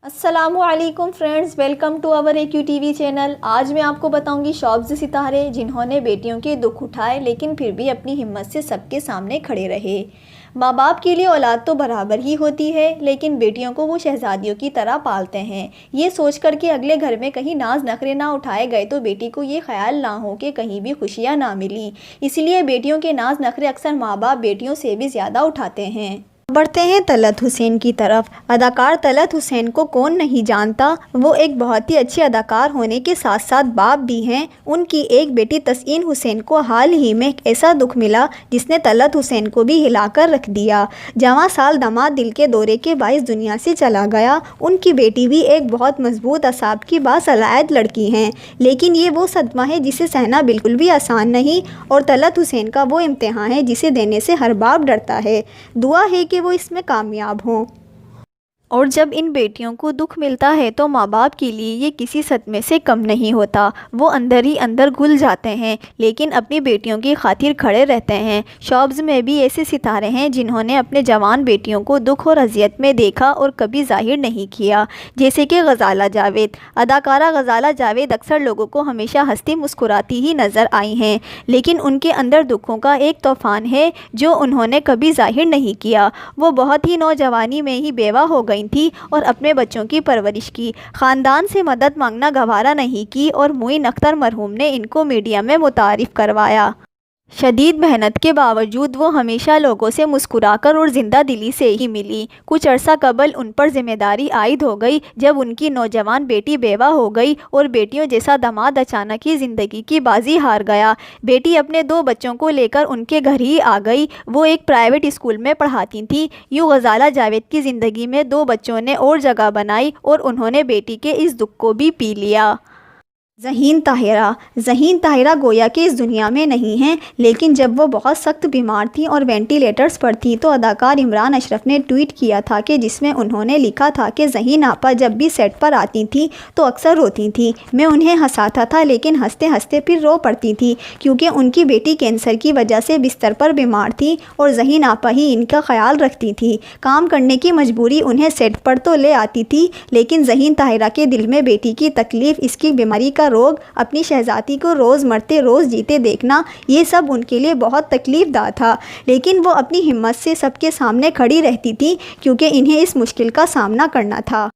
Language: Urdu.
السلام علیکم friends, welcome to our EQ TV وی چینل۔ آج میں آپ کو بتاؤں گی شوبز ستارے جنہوں نے بیٹیوں کے دکھ اٹھائے لیکن پھر بھی اپنی ہمت سے سب کے سامنے کھڑے رہے۔ ماں باپ کے لیے اولاد تو برابر ہی ہوتی ہے، لیکن بیٹیوں کو وہ شہزادیوں کی طرح پالتے ہیں، یہ سوچ کر کہ اگلے گھر میں کہیں ناز نخرے نہ اٹھائے گئے تو بیٹی کو یہ خیال نہ ہو کہ کہیں بھی خوشیاں نہ ملی۔ اس لیے بیٹیوں کے ناز نخرے اکثر ماں باپ بیٹیوں سے بھی زیادہ اٹھاتے ہیں۔ بڑھتے ہیں طلعت حسین کی طرف۔ اداکار طلعت حسین کو کون نہیں جانتا، وہ ایک بہت ہی اچھے اداکار ہونے کے ساتھ ساتھ باپ بھی ہیں۔ ان کی ایک بیٹی تسعین حسین کو حال ہی میں ایک ایسا دکھ ملا جس نے طلعت حسین کو بھی ہلا کر رکھ دیا۔ جواں سال داماد دل کے دورے کے باعث دنیا سے چلا گیا۔ ان کی بیٹی بھی ایک بہت مضبوط اعصاب کی باصلاحیت لڑکی ہیں، لیکن یہ وہ صدمہ ہے جسے سہنا بالکل بھی آسان نہیں، اور طلعت حسین کا وہ امتحان ہے جسے دینے سے ہر باپ ڈرتا ہے۔ دعا ہے کہ وہ اس میں کامیاب ہوں۔ اور جب ان بیٹیوں کو دکھ ملتا ہے تو ماں باپ کے لیے یہ کسی صدمے سے کم نہیں ہوتا، وہ اندر ہی اندر گھل جاتے ہیں، لیکن اپنی بیٹیوں کی خاطر کھڑے رہتے ہیں۔ شوبز میں بھی ایسے ستارے ہیں جنہوں نے اپنے جوان بیٹیوں کو دکھ اور اذیت میں دیکھا اور کبھی ظاہر نہیں کیا، جیسے کہ غزالہ جاوید۔ اداکارہ غزالہ جاوید اکثر لوگوں کو ہمیشہ ہنستی مسکراتی ہی نظر آئی ہیں، لیکن ان کے اندر دکھوں کا ایک طوفان ہے جو انہوں نے کبھی ظاہر نہیں کیا۔ وہ بہت ہی نوجوانی میں ہی بیوہ ہو گئی تھی اور اپنے بچوں کی پرورش کی، خاندان سے مدد مانگنا گوارا نہیں کی، اور معین اختر مرحوم نے ان کو میڈیا میں متعارف کروایا۔ شدید محنت کے باوجود وہ ہمیشہ لوگوں سے مسکرا کر اور زندہ دلی سے ہی ملی۔ کچھ عرصہ قبل ان پر ذمہ داری عائد ہو گئی جب ان کی نوجوان بیٹی بیوہ ہو گئی اور بیٹیوں جیسا داماد اچانک ہی زندگی کی بازی ہار گیا۔ بیٹی اپنے 2 بچوں کو لے کر ان کے گھر ہی آ گئی۔ وہ ایک پرائیویٹ اسکول میں پڑھاتی تھیں۔ یوں غزالہ جاوید کی زندگی میں 2 بچوں نے اور جگہ بنائی اور انہوں نے بیٹی کے اس دکھ کو بھی پی لیا۔ ذہین طاہرہ گویا کہ اس دنیا میں نہیں ہیں، لیکن جب وہ بہت سخت بیمار تھیں اور وینٹیلیٹرز پر تھیں تو اداکار عمران اشرف نے ٹویٹ کیا تھا کہ جس میں انہوں نے لکھا تھا کہ ذہین آپا جب بھی سیٹ پر آتی تھیں تو اکثر روتی تھیں، میں انہیں ہنساتا تھا لیکن ہنستے ہنستے پھر رو پڑتی تھیں، کیونکہ ان کی بیٹی کینسر کی وجہ سے بستر پر بیمار تھی اور ذہین آپا ہی ان کا خیال رکھتی تھی۔ کام کرنے کی مجبوری انہیں سیٹ پر تو لے آتی تھی، لیکن ذہین طاہرہ کے دل میں بیٹی کی تکلیف، اس کی بیماری کا روگ، اپنی شہزادی کو روز مرتے روز جیتے دیکھنا، یہ سب ان کے لیے بہت تکلیف دہ تھا، لیکن وہ اپنی ہمت سے سب کے سامنے کھڑی رہتی تھی کیونکہ انہیں اس مشکل کا سامنا کرنا تھا۔